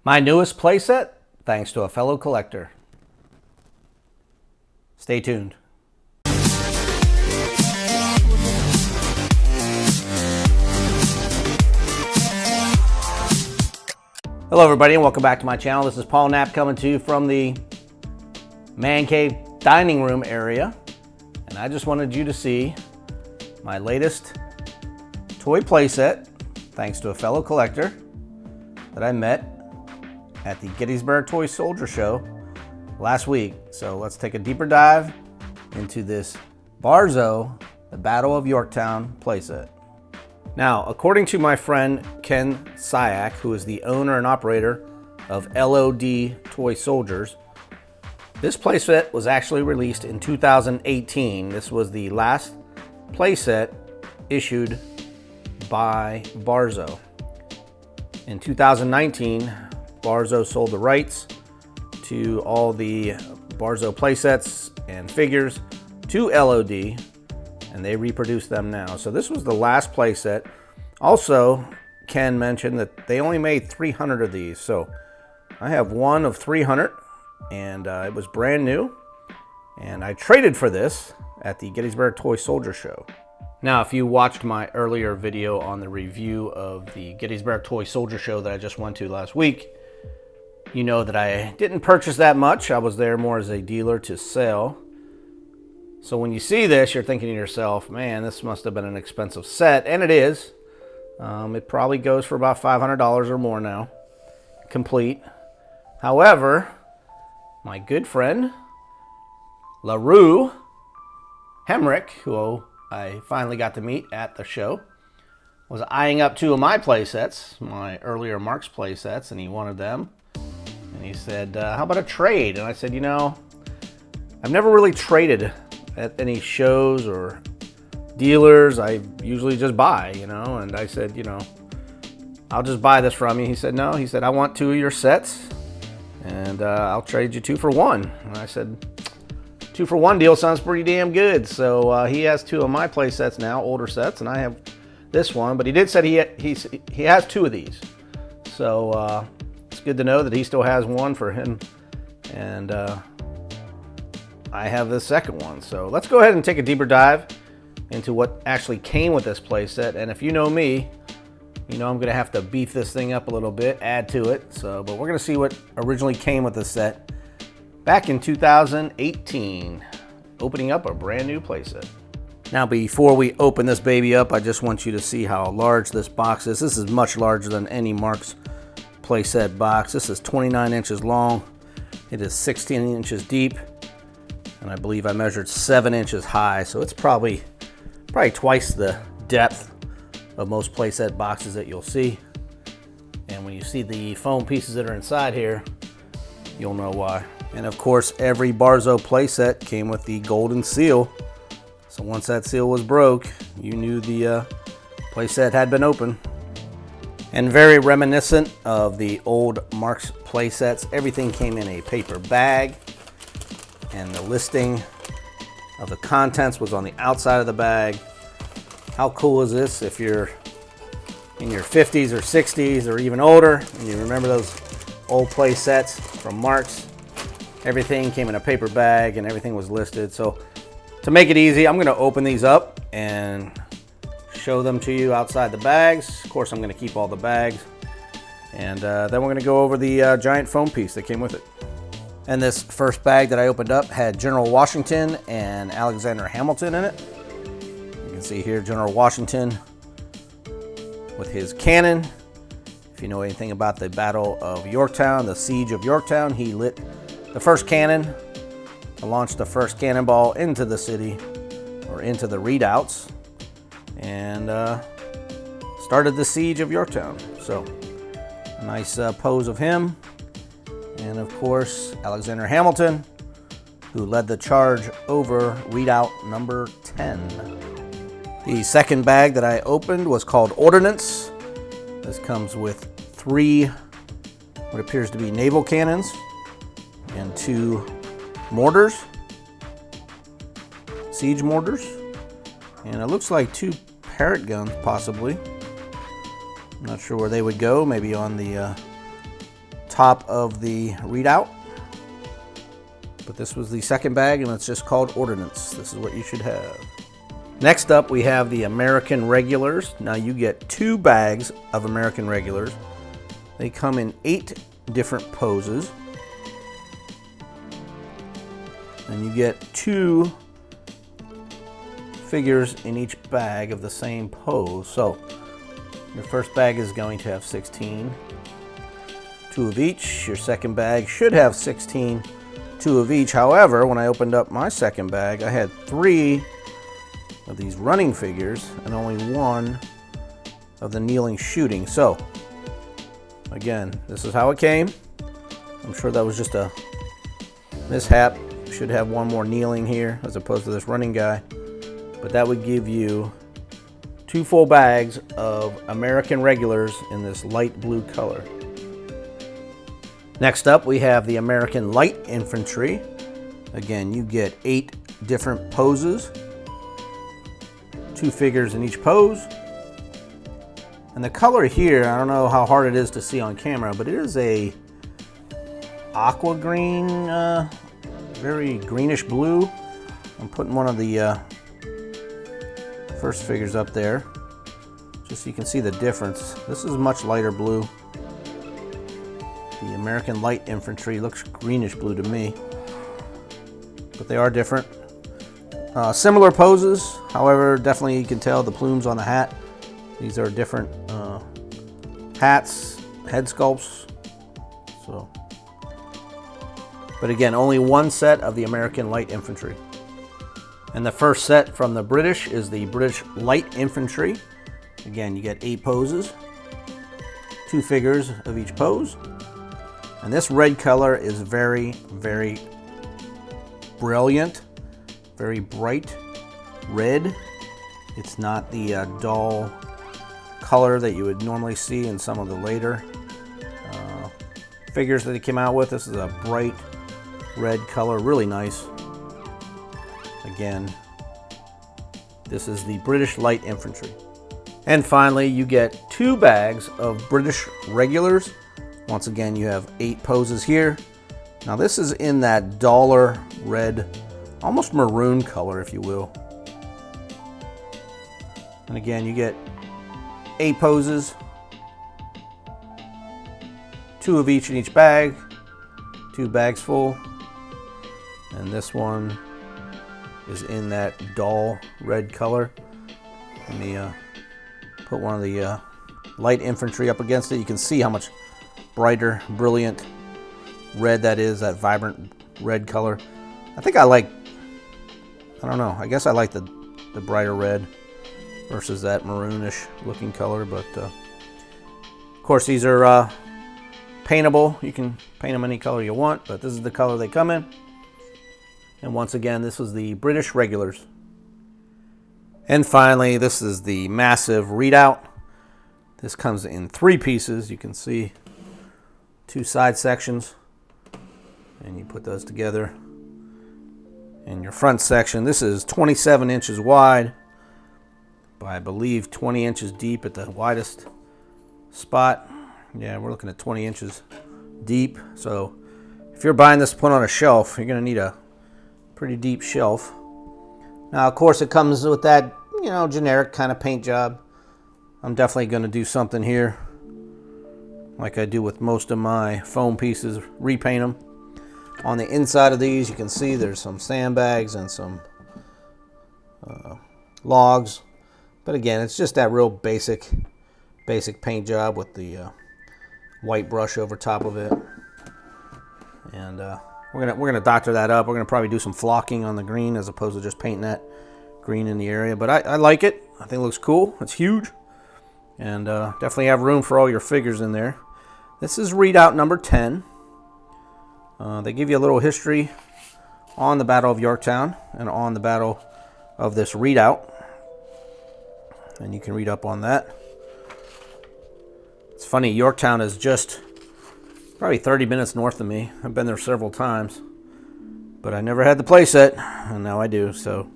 My newest playset, thanks to a fellow collector. Stay tuned. Hello everybody and welcome back to my channel. This is Paul Knapp coming to you from the man cave dining room area. And I just wanted you to see my latest toy playset, thanks to a fellow collector that I met at the Gettysburg Toy Soldier Show last week. So let's take a deeper dive into this Barzso, the Battle of Yorktown playset. Now, according to my friend Ken Syak, who is the owner and operator of LOD Toy Soldiers, this playset was actually released in 2018. This was the last playset issued by Barzso. In 2019, Barzso sold the rights to all the Barzso playsets and figures to LOD, and they reproduced them now. So this was the last playset. Also, Ken mentioned that they only made 300 of these. So I have one of 300, and it was brand new. And I traded for this at the Gettysburg Toy Soldier Show. Now, if you watched my earlier video on the review of the Gettysburg Toy Soldier Show that I just went to last week, you know that I didn't purchase that much. I was there more as a dealer to sell. So when you see this, you're thinking to yourself, man, this must have been an expensive set. And it is. It probably goes for about $500 or more now, complete. However, my good friend, LaRue Hemrick, who I finally got to meet at the show, was eyeing up two of my play sets, my earlier Marks play sets, and he wanted them. And he said, how about a trade? And I said, you know, I've never really traded at any shows or dealers. I usually just buy, you know. And I said, you know, I'll just buy this from you. He said, no. He said, I want two of your sets, and I'll trade you 2 for 1. And I said, 2 for 1 deal sounds pretty damn good. So he has 2 of my play sets now, older sets, and I have this one. But he did say he has 2 of these. So it's good to know that he still has one for him, and I have the second one. So let's go ahead and take a deeper dive into what actually came with this playset. And if you know me, you know I'm gonna have to beef this thing up a little bit, add to it. But we're gonna see what originally came with this set back in 2018, opening up a brand new playset. Now, before we open this baby up, I just want you to see how large this box is. This is much larger than any Marks playset box. This is 29 inches long. It is 16 inches deep, and I believe I measured 7 inches high. So it's probably twice the depth of most playset boxes that you'll see. And when you see the foam pieces that are inside here, you'll know why. And of course, every Barzso playset came with the golden seal. So once that seal was broke, you knew the playset had been opened. And very reminiscent of the old Marks playsets, everything came in a paper bag, and the listing of the contents was on the outside of the bag. How cool is this if you're in your 50s or 60s or even older and you remember those old playsets from Marks? Everything came in a paper bag and everything was listed. So to make it easy, I'm going to open these up and show them to you outside the bags. Of course, I'm going to keep all the bags, and then we're going to go over the giant foam piece that came with it. And this first bag that I opened up had General Washington and Alexander Hamilton in it. You can see here General Washington with his cannon. If you know anything about the Battle of Yorktown, the Siege of Yorktown, he lit the first cannon to launch the first cannonball into the city, or into the redoubts, and started the Siege of Yorktown. So a nice pose of him. And of course, Alexander Hamilton, who led the charge over redoubt number 10. The second bag that I opened was called Ordnance. This comes with 3 what appears to be naval cannons and 2 mortars, siege mortars, and it looks like 2 Parrott guns possibly. I'm not sure where they would go, maybe on the top of the readout. But this was the second bag, and it's just called Ordnance. This is what you should have. Next up, we have the American Regulars. Now you get 2 bags of American Regulars. They come in 8 different poses. And you get 2 figures in each bag of the same pose. So your first bag is going to have 16, 2 of each. Your second bag should have 16, 2 of each. However, when I opened up my second bag, I had 3 of these running figures and only 1 of the kneeling shooting. So again, this is how it came. I'm sure that was just a mishap. Should have 1 more kneeling here as opposed to this running guy. But that would give you 2 full bags of American Regulars in this light blue color. Next up, we have the American Light Infantry. Again, you get 8 different poses. 2 figures in each pose. And the color here, I don't know how hard it is to see on camera, but it is a aqua green, very greenish blue. I'm putting one of the first figures up there, just so you can see the difference. This is much lighter blue. The American Light Infantry looks greenish blue to me, but they are different. Similar poses, however, definitely you can tell the plumes on the hat. These are different hats, head sculpts. So, but again, only 1 set of the American Light Infantry. And the first set from the British is the British Light Infantry. Again, you get 8 poses, 2 figures of each pose. And this red color is very, very brilliant. Very bright red. It's not the dull color that you would normally see in some of the later figures that he came out with. This is a bright red color, really nice. Again, this is the British Light Infantry. And finally, you get 2 bags of British Regulars. Once again, you have 8 poses here. Now this is in that duller red, almost maroon color, if you will. And again, you get 8 poses, 2 of each in each bag, 2 bags full. And this one is in that dull red color. Let me put one of the light infantry up against it. You can see how much brighter, brilliant red that is, that vibrant red color. I think I like, I don't know, I guess I like the brighter red versus that maroonish looking color, but of course these are paintable. You can paint them any color you want, but this is the color they come in. And once again, this was the British Regulars. And finally, this is the massive readout. This comes in 3 pieces. You can see 2 side sections, and you put those together. And your front section, this is 27 inches wide by, I believe, 20 inches deep at the widest spot. Yeah, we're looking at 20 inches deep. So if you're buying this to put on a shelf, you're going to need a pretty deep shelf. Now, of course, it comes with that, you know, generic kind of paint job. I'm definitely going to do something here, like I do with most of my foam pieces, repaint them. On the inside of these, you can see there's some sandbags and some logs. But again, it's just that real basic paint job with the white brush over top of it. And we're gonna doctor that up. We're gonna probably do some flocking on the green as opposed to just painting that green in the area. But I like it. I think it looks cool. It's huge, and definitely have room for all your figures in there. This is readout number 10. They give you a little history on the Battle of Yorktown and on the battle of this readout, and you can read up on that. It's funny, Yorktown is just probably 30 minutes north of me. I've been there several times, but I never had the playset, and now I do. So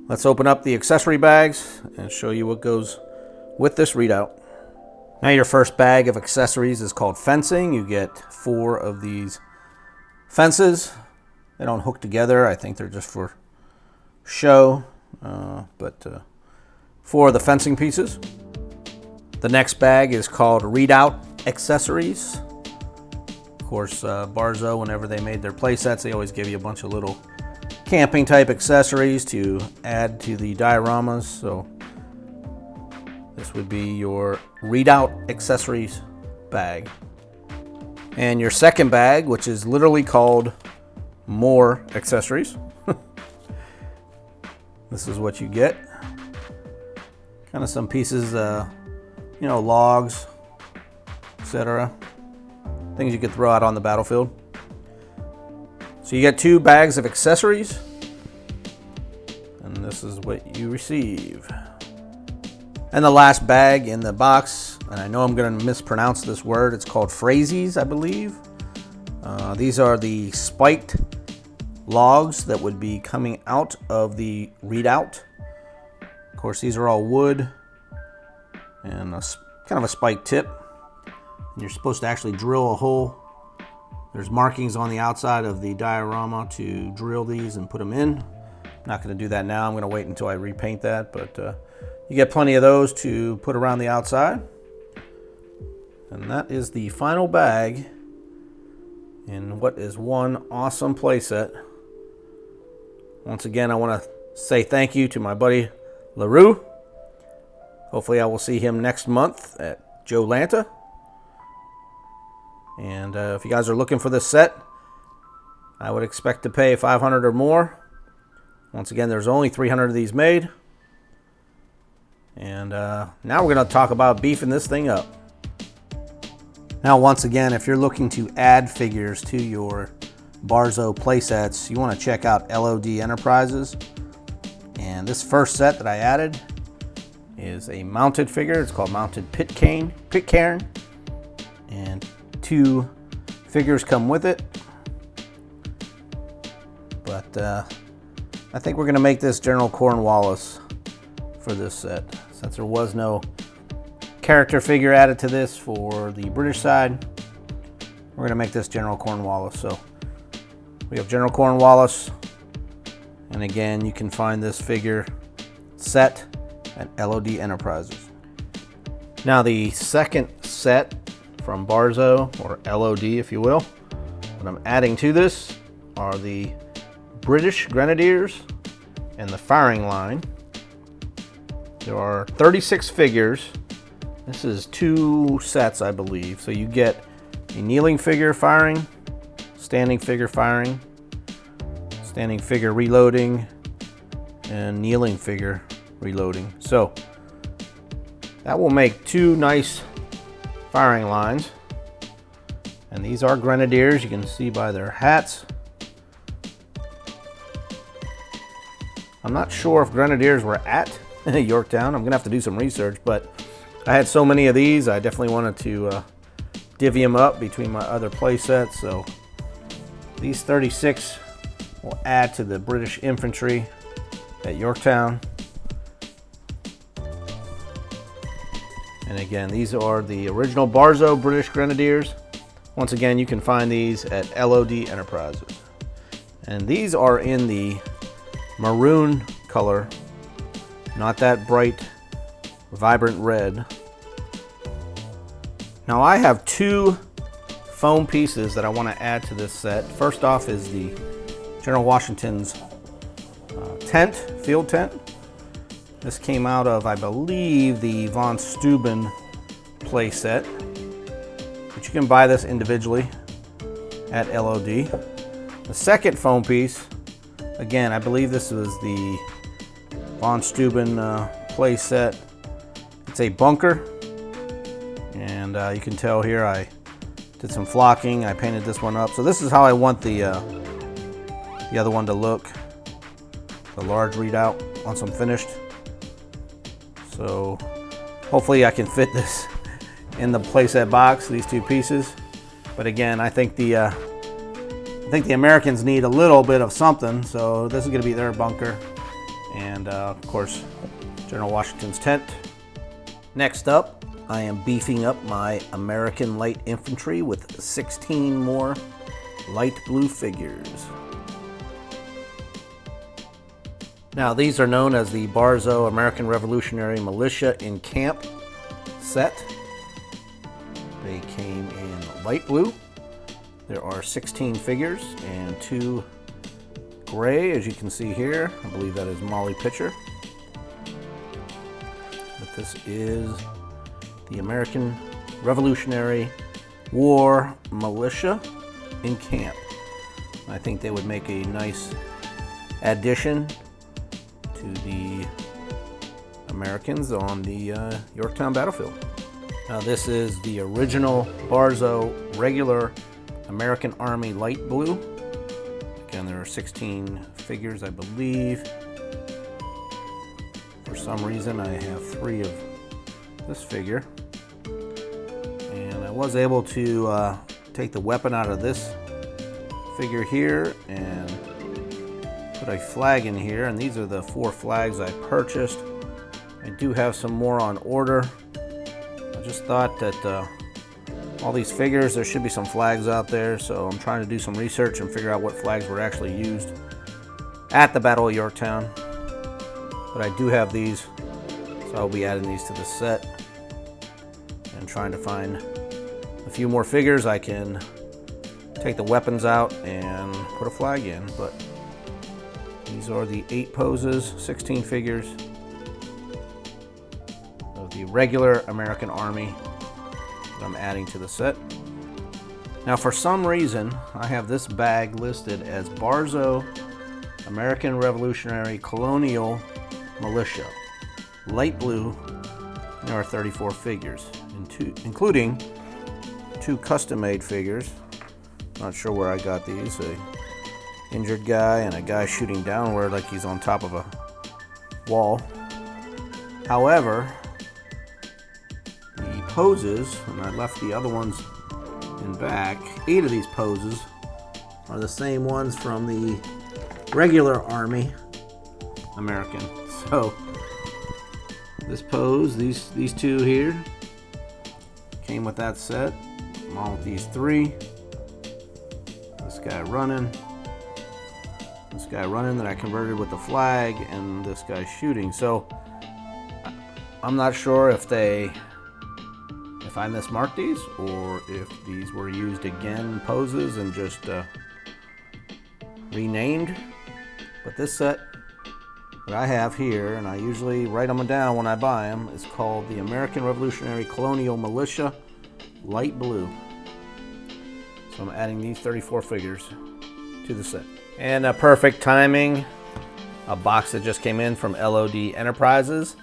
let's open up the accessory bags and show you what goes with this readout. Now your first bag of accessories is called fencing. You get 4 of these fences. They don't hook together. I think they're just for show, but 4 of the fencing pieces. The next bag is called readout accessories. Of course, Barzso, whenever they made their play sets, they always give you a bunch of little camping type accessories to add to the dioramas. So this would be your readout accessories bag. And your second bag, which is literally called more accessories. This is what you get. Kind of some pieces, logs, etc. Things you could throw out on the battlefield. So you get 2 bags of accessories, and this is what you receive. And the last bag in the box, and I know I'm going to mispronounce this word, it's called phrases, I believe. These are the spiked logs that would be coming out of the readout. Of course, these are all wood and kind of a spiked tip. And you're supposed to actually drill a hole. There's markings on the outside of the diorama to drill these and put them in. I'm not going to do that now. I'm going to wait until I repaint that, but you get plenty of those to put around the outside. And that is the final bag in what is one awesome playset. Once again, I want to say thank you to my buddy LaRue. Hopefully I will see him next month at Joe Lanta. And if you guys are looking for this set, I would expect to pay $500 or more. Once again, there's only 300 of these made. And now we're going to talk about beefing this thing up. Now, once again, if you're looking to add figures to your Barzso playsets, you want to check out LOD Enterprises. And this first set that I added is a mounted figure. It's called Mounted Pit Cairn. And 2 figures come with it. But I think we're going to make this General Cornwallis for this set, since there was no character figure added to this for the British side. We're going to make this General Cornwallis. So we have General Cornwallis, and again, you can find this figure set at LOD Enterprises. Now the second set from Barzso, or LOD if you will, what I'm adding to this are the British Grenadiers and the firing line. There are 36 figures. This is 2 sets, I believe. So you get a kneeling figure firing, standing figure firing, standing figure reloading, and kneeling figure reloading. So that will make 2 nice firing lines. And these are Grenadiers, you can see by their hats. I'm not sure if Grenadiers were at Yorktown. I'm gonna have to do some research, but I had so many of these, I definitely wanted to divvy them up between my other play sets. So these 36 will add to the British infantry at Yorktown. And again, these are the original Barzso British Grenadiers. Once again, you can find these at LOD Enterprises. And these are in the maroon color, not that bright, vibrant red. Now I have 2 foam pieces that I want to add to this set. First off is the General Washington's tent, field tent. This came out of, I believe, the von Steuben play set. But you can buy this individually at LOD. The second foam piece, again, I believe this was the von Steuben play set. It's a bunker, and you can tell here I did some flocking. I painted this one up. So this is how I want the other one to look, the large readout once I'm finished. So hopefully I can fit this in the playset box, these 2 pieces. But again, I think the Americans need a little bit of something, so this is going to be their bunker. And of course, General Washington's tent. Next up I am beefing up my American Light Infantry with 16 more light blue figures. Now these are known as the Barzso American Revolutionary Militia in Camp set. They came in light blue. There are 16 figures and 2 gray, as you can see here. I believe that is Molly Pitcher. But this is the American Revolutionary War Militia in Camp. I think they would make a nice addition to the Americans on the Yorktown battlefield. Now this is the original Barzso regular American Army light blue. Again, there are 16 figures, I believe. For some reason, I have 3 of this figure. And I was able to take the weapon out of this figure here and put a flag in here. And these are the 4 flags I purchased. I do have some more on order. I just thought that all these figures, there should be some flags out there, so I'm trying to do some research and figure out what flags were actually used at the Battle of Yorktown. But I do have these, so I'll be adding these to the set and trying to find a few more figures. I can take the weapons out and put a flag in, but these are the 8 poses, 16 figures of the regular American Army that I'm adding to the set. Now for some reason, I have this bag listed as Barzso American Revolutionary Colonial Militia, light blue. There are 34 figures, including 2 custom-made figures. Not sure where I got these. A injured guy and a guy shooting downward like he's on top of a wall. However, the poses, and I left the other ones in back, 8 of these poses are the same ones from the regular Army American. So this pose, these 2 here came with that set, along with these 3. This guy running that I converted with the flag, and this guy shooting. So I'm not sure if I mismarked these or if these were used again poses and just renamed. But this set that I have here, and I usually write them down when I buy them, is called the American Revolutionary Colonial Militia light blue. So I'm adding these 34 figures to the set. And perfect timing, a box that just came in from LOD Enterprises.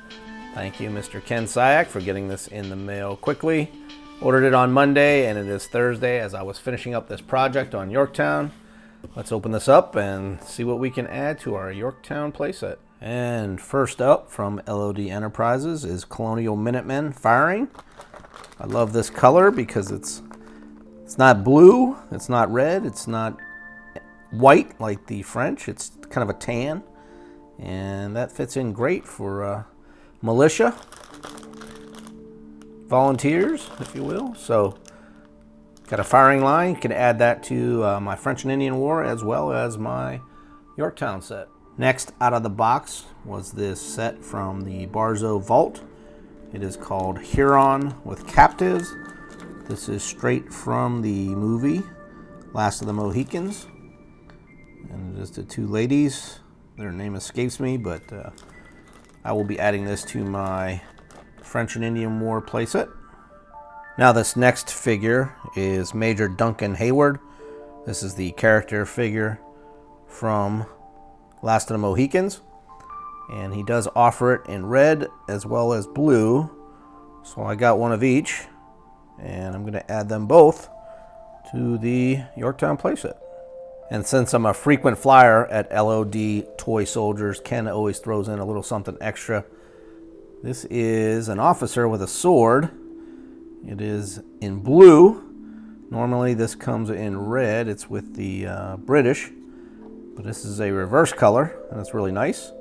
Thank you, Mr. Ken Syak, for getting this in the mail quickly. Ordered it on Monday, and it is Thursday as I was finishing up this project on Yorktown. Let's open this up and see what we can add to our Yorktown playset. And first up from LOD Enterprises is Colonial Minutemen firing. I love this color because it's not blue, it's not red, it's not white like the French. It's kind of a tan, and that fits in great for militia, volunteers, if you will. So got a firing line. You can add that to my French and Indian War as well as my Yorktown set. Next out of the box was this set from the Barzso Vault. It is called Huron with Captives. This is straight from the movie Last of the Mohicans. And it is the 2 ladies. Their name escapes me, but I will be adding this to my French and Indian War playset. Now this next figure is Major Duncan Hayward. This is the character figure from Last of the Mohicans. And he does offer it in red as well as blue. So I got one of each, and I'm going to add them both to the Yorktown playset. And since I'm a frequent flyer at LOD Toy Soldiers, Ken always throws in a little something extra. This is an officer with a sword. It is in blue. Normally this comes in red. It's with the British, but this is a reverse color, and it's really nice.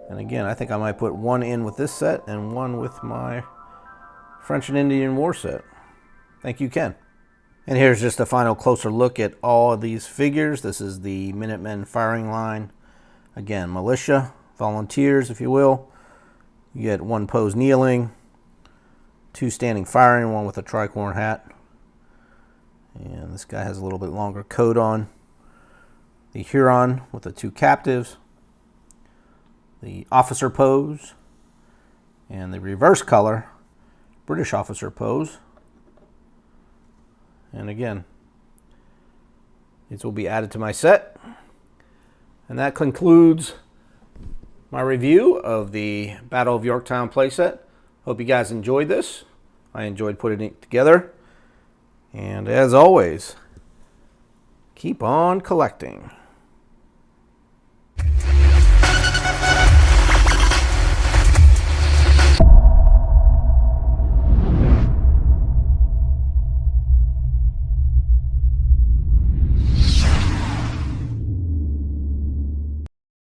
And again, I think I might put one in with this set and one with my French and Indian War set. Thank you, Ken. And here's just a final closer look at all of these figures. This is the Minutemen firing line. Again, militia, volunteers, if you will. You get one pose kneeling, two standing firing, one with a tricorn hat. And this guy has a little bit longer coat on. The Huron with the two captives. The officer pose. And the reverse color, British officer pose. And again, these will be added to my set. And that concludes my review of the Battle of Yorktown playset. Hope you guys enjoyed this. I enjoyed putting it together. And as always, keep on collecting.